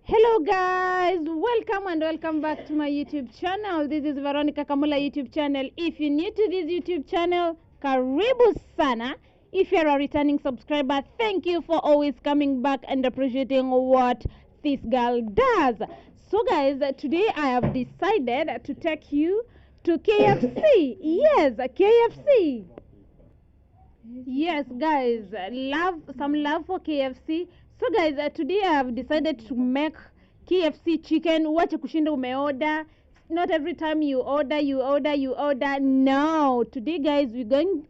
Hello guys, welcome back to my YouTube channel. This is Veronica Kamula YouTube channel. If you're new to this YouTube channel, karibu sana. If you're a returning subscriber, thank you for always coming back and appreciating what this girl does. So guys, today I have decided to take you to KFC. Yes, KFC. Yes guys, some love for KFC. So guys, today I have decided to make KFC chicken. Wacha kushinda umeorder. Not every time you order. No, today guys, we're going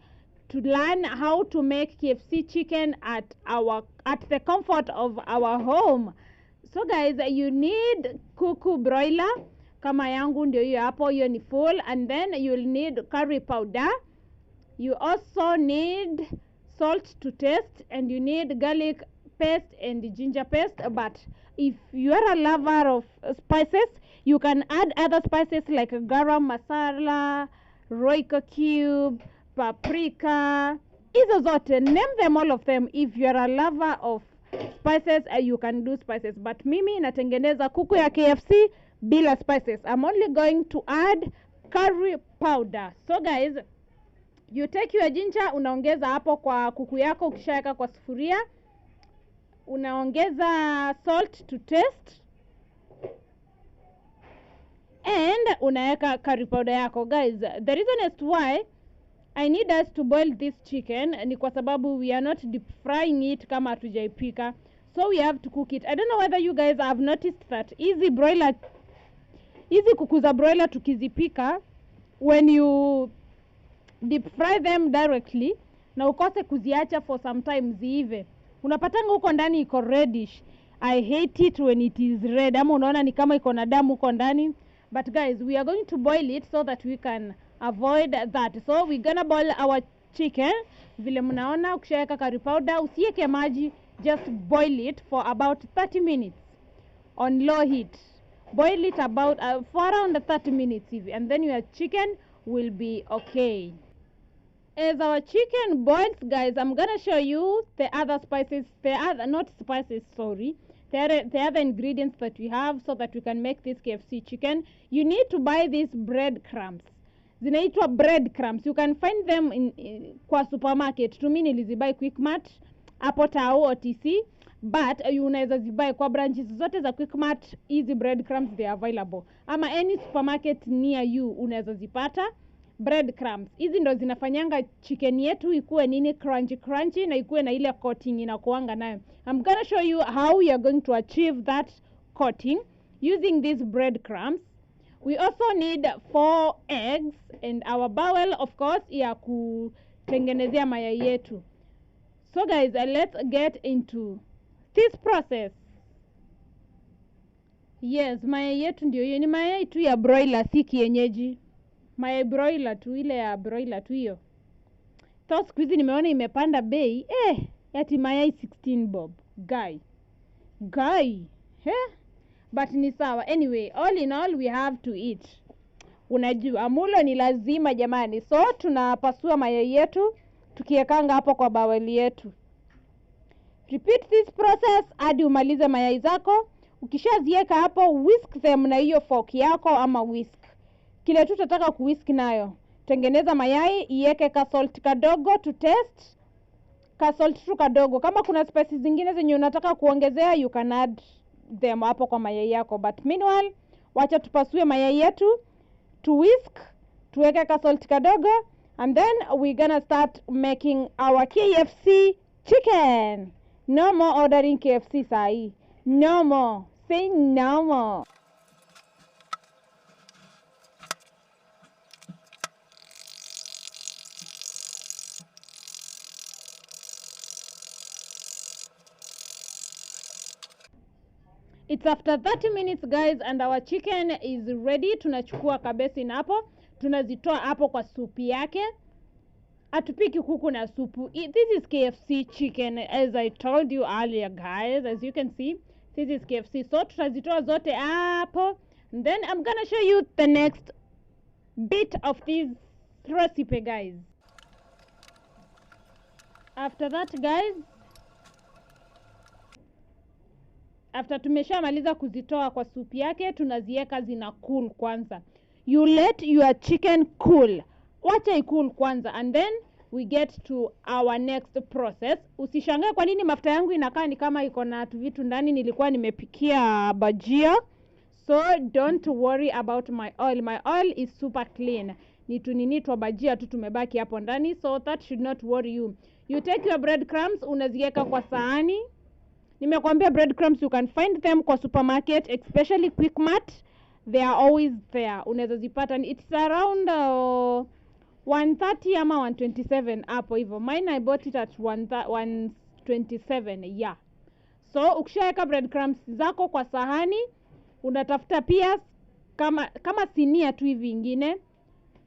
to learn how to make KFC chicken at the comfort of our home. So guys, you need kuku broiler kama yangu ndio hiyo hapo, hiyo ni full, and then you'll need curry powder. You also need salt to taste, and you need garlic paste and ginger paste. But if you are a lover of spices, you can add other spices like garam masala, royco cube, paprika, hizo zote, name them, all of them. If you are a lover of spices, you can do spices, but mimi natengeneza kuku ya KFC bila spices. I'm only going to add curry powder. So guys, you take your ginger, unaongeza hapo kwa kuku yako. Ukishaweka kwa sufuria, unaongeza salt to taste, and unaweka curry powder yako. Guys, the reason as to why I need us to boil this chicken ni kwa sababu we are not deep frying it kama hatujaipika, so we have to cook it. I don't know whether you guys have noticed that hizi kuku za broiler tukizipika, when you deep fry them directly na ukose kuziacha for some time ziive, unapatanga huko ndani iko reddish. I hate it when it is red, ama unaona ni kama iko na damu huko ndani. But guys, we are going to boil it so that we can avoid that. So we're gonna boil our chicken. Vile mnaona, ukishaweka curry powder, usiweke maji, just boil it for about 30 minutes on low heat. Boil it about for around 30 minutes hivi, and then your chicken will be okay. As our chicken boils, guys, I'm gonna show you the other spices, the other ingredients that we have so that we can make this KFC chicken. You need to buy these breadcrumbs. Zinaitwa breadcrumbs. You can find them in kwa supermarket. To me nilizibuy Quickmart, hapo Tao OTC, but unaweza zibuy kwa branches zote za Quickmart. Easy breadcrumbs, they are available. Ama any supermarket near you unaweza zipata. Breadcrumbs hizi ndo zinafanyanga chicken yetu ikuwe nini, crunchy na ikuwe na ile coating inakuanga nayo. I'm gonna show you how you are going to achieve that coating using these breadcrumbs. We also need 4 eggs and our bowl, of course, ya kutengenezea mayai yetu. So guys, let's get into this process. Yes, mayai yetu ndio hiyo, ni mayai tu ya broiler, si kienyeji. Mayai broiler tu, ile ya broiler tu hiyo. So siku hizi nimeona imepanda bei, ati mayai 16 bob. Guy. But ni sawa. Anyway, all in all, we have to eat. Unajua, mulo ni lazima jamani. So tunapasua mayai yetu tukiekanga hapo kwa baweli yetu. Repeat this process hadi umalize mayai zako. Ukishazieka hapo, whisk them na hiyo fork yako ama whisk. Kile tu tataka kuwhisk nayo. Tengeneza mayai, iweke ka salt kadogo to taste. Ka salt tu kadogo. Kama kuna spices zingine zenye unataka kuongezea, you can add them hapo kwa mayai yako. But meanwhile, wacha tupasue mayai yetu, to whisk, tuweke ka salt kadogo, and then we're gonna start making our KFC chicken. No more ordering KFC sahi. No more. Say no more. It's after 30 minutes guys, and our chicken is ready. Tunachukua kabesi na hapo, tunazitoa hapo kwa supu yake. Atupiki kuku na supu. This is KFC chicken, as I told you earlier guys. As you can see, this is KFC. So tutazitoa zote hapo, and then I'm gonna show you the next bit of this recipe guys. After that guys, after tumeshamaliza kuzitoa kwa soup yake, tunaziweka zina cool kwanza. You let your chicken cool. Wacha cool kwanza, and then we get to our next process. Usishangae kwa nini mafuta yangu inakaa ni kama iko na vitu ndani, nilikuwa nimepikia bajia. So don't worry about my oil. My oil is super clean. Ni tunini twa bajia tu tumebaki hapo ndani, so that should not worry you. You take your breadcrumbs, unaziweka kwa sahani. Nimekwambia breadcrumbs you can find them kwa supermarket, especially Quickmart. They are always there. Unaweza zipata. It's around 130 ama 127 hapo hivyo. Mine I bought it at 127, yeah. So ukishaweka breadcrumbs zako kwa sahani, unatafuta pia kama sinia tu hivi ingine.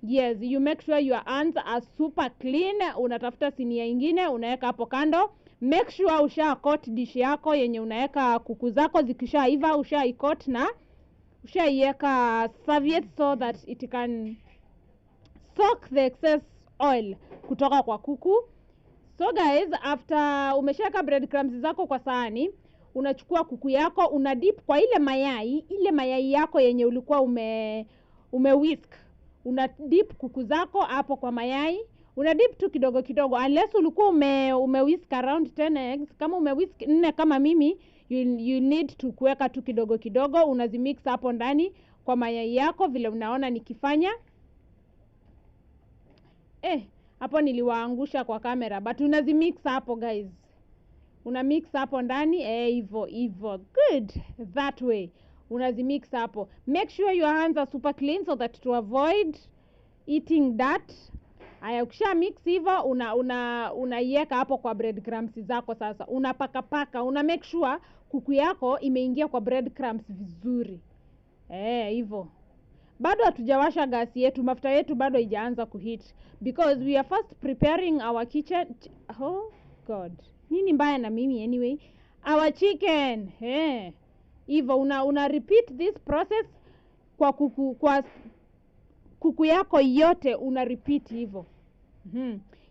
Yes, you make sure your hands are super clean. Unatafuta sinia ingine, unaweka hapo kando. Make sure usha-coat dish yako yenye unaweka kuku zako, zikishaiva usha-coat na ushaiweka serviette so that it can soak the excess oil kutoka kwa kuku. So guys, after umeshaweka breadcrumbs zako kwa sahani, unachukua kuku yako, unadip kwa ile mayai yako yenye ulikuwa whisk. Unadip kuku zako hapo kwa mayai. Unadip tu kidogo kidogo, unless ulikuwa whisk around 10 eggs. Kama whisk 4 kama mimi, you need to kuweka tu kidogo kidogo, unazimix hapo ndani kwa mayai yako vile unaona nikifanya. Hapo niliwaangusha kwa kamera, but unazimix hapo guys. Unamix hapo ndani, hivyo. Good, that way. Unazimix hapo. Make sure your hands are super clean so that to avoid eating that. Aya, ukisha mix hivyo, unaiweka hapo kwa breadcrumbs zako sasa. Unapaka, una make sure kuku yako imeingia kwa breadcrumbs vizuri. Hivyo. Bado hatujawasha gasi yetu, mafuta yetu bado haijaanza kuheat because we are first preparing our kitchen. Oh god. Nini mbaya na mimi anyway? Our chicken. Hivyo una repeat this process kwa kuku yako yote, una repeat hivyo.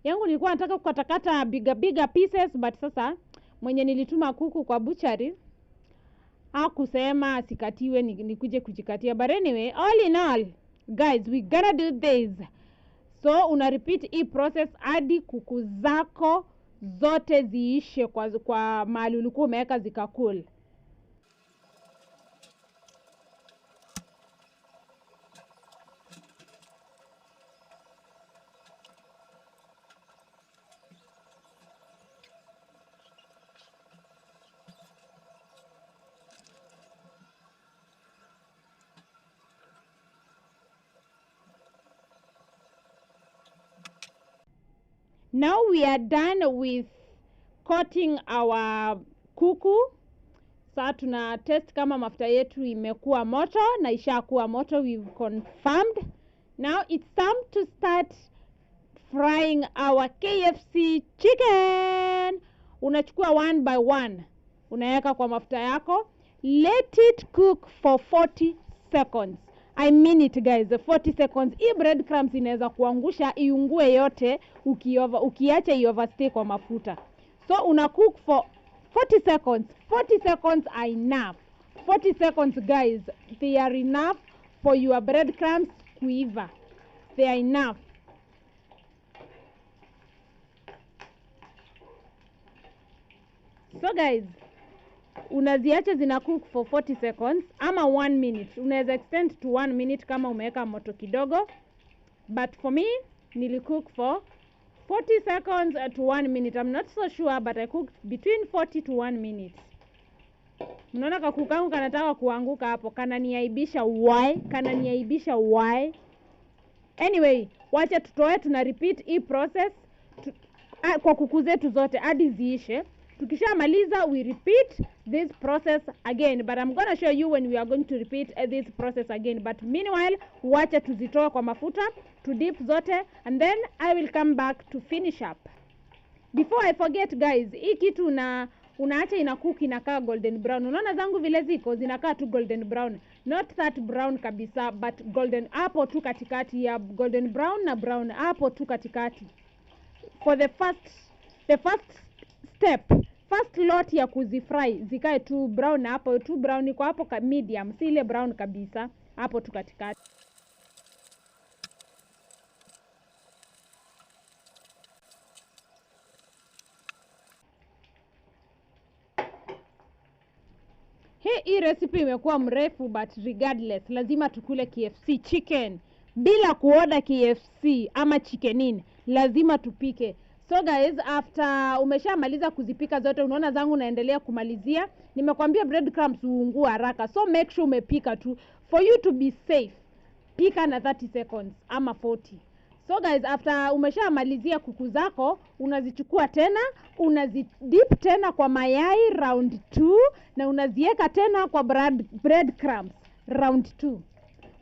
Yangu nilikuwa nataka kukatakata bigger pieces, but sasa mwenye nilituma kuku kwa butchery hakusema asikatiwe nikuje kujikatia. But anyway, all in all guys, we gotta do this. So una repeat hii process hadi kuku zako zote ziishe kwa mahali ulikuwa umeweka zikakul. Now we are done with coating our kuku. Sasa tuna test kama mafuta yetu imekuwa moto, na ishakuwa moto, we've confirmed. Now it's time to start frying our KFC chicken. Unachukua one by one, unaweka kwa mafuta yako. Let it cook for 40 seconds. I mean it guys, 40 seconds. Hii breadcrumbs inaweza kuangusha iungue yote ukiacha overstay kwa mafuta. So una cook for 40 seconds. 40 seconds are enough. 40 seconds guys, they are enough for your breadcrumbs kuiva. They are enough. So guys, unaziacha zina cook for 40 seconds ama 1 minute. Unaweza extend to 1 minute kama umeweka moto kidogo. But for me, nili cook for 40 seconds to 1 minute. I'm not so sure, but I cooked between 40 to 1 minute. Unaona kakuku kangu kanataka kuanguka hapo. Kananiaibisha why? Anyway, wacha tutoe, tuna repeat hii process kwa kuku zetu zote hadi ziishe. Tukishamaliza, we repeat this process again, but I'm going to show you when we are going to repeat this process again. But meanwhile, wacha tuzitoe kwa mafuta, to dip zote, and then I will come back to finish up. Before I forget guys, hii kitu unaacha inacook inakaa golden brown. Unaona zangu vile ziko zinakaa tu golden brown, not that brown kabisa, but golden, hapo tu katikati ya golden brown na brown, hapo tu katikati. For the first step, first lot ya kuzifry zikae tu brown hapo, tu brown iko hapo medium, si ile brown kabisa, hapo tu katikati. Hii recipe imekuwa mrefu, but regardless lazima tukule KFC chicken. Bila kuoda KFC ama chicken in, lazima tupike. So guys, after umeshamaliza kuzipika zote, unaona zangu naendelea kumalizia. Nimekwambia breadcrumbs huungua haraka, so make sure umepika tu. For you to be safe, pika na 30 seconds ama 40. So guys, after umeshamalizia kuku zako, unazichukua tena, unazidip tena kwa mayai round 2 na unazieka tena kwa breadcrumbs round 2.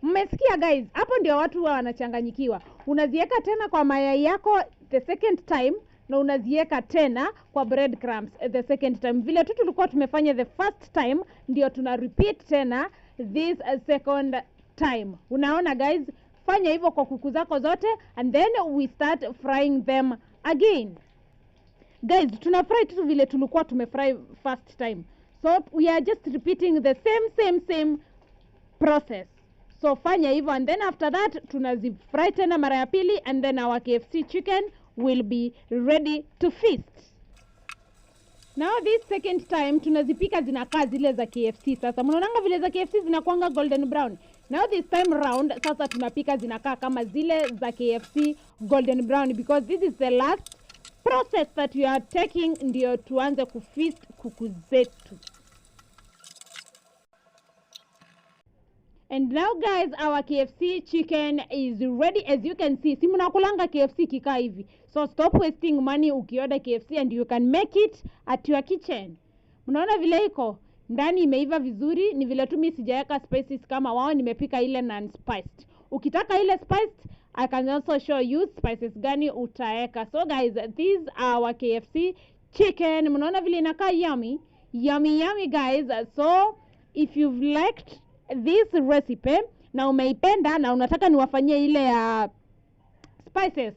Mmesikia guys? Hapo ndio watu wanachanganyikiwa. Unazieka tena kwa mayai yako the second time na unazieka tena kwa breadcrumbs the second time. Vile tu tulikuwa tumefanya the first time, ndio tuna repeat tena this second time. Unaona guys? Fanya hivyo kwa kuku zako zote and then we start frying them again. Guys, tunafry tu vile tulikuwa tumefry first time. So we are just repeating the same process. So fanya hivyo and then after that tunazifry tena mara ya pili and then our KFC chicken will be ready to feast. Now this second time tunazipika zinakaa zile za KFC. Sasa mnaonanga vile za KFC zinakuanga golden brown. Now this time round sasa tunapika zinakaa kama zile za KFC golden brown, because this is the last process that we are taking ndio tuanze kufeast kuku zetu. And now guys, our KFC chicken is ready. As you can see, si mnakulanga KFC kikaa hivi. So stop wasting money ukioda KFC and you can make it at your kitchen. Mnaona vile iko? Ndani imeiva vizuri, ni vile tu mimi sijaweka spices kama wao, nimepika ile non-spiced. Ukitaka ile spiced, I can also show you spices gani utaeka. So guys, these are our KFC chicken. Mnaona vile inakaa yummy? Yummy guys. So if you've liked this recipe na umeipenda na unataka niwafanyie ile ya spices,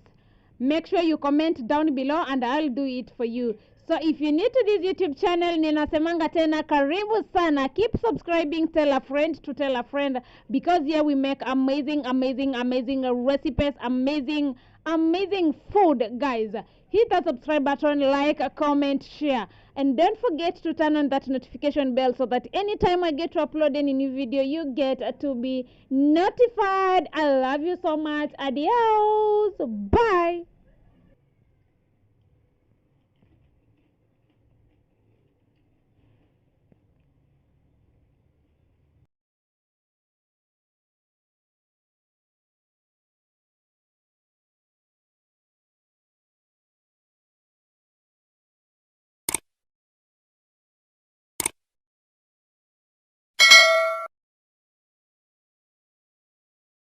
make sure you comment down below and I'll do it for you. So if you're new to this YouTube channel, ninasemanga tena karibu sana. Keep subscribing, tell a friend to tell a friend, because here we make amazing recipes, amazing food guys. Hit the subscribe button, like, comment, share, and don't forget to turn on that notification bell so that anytime I get to upload any new video, you get to be notified. I love you so much. Adios. Bye.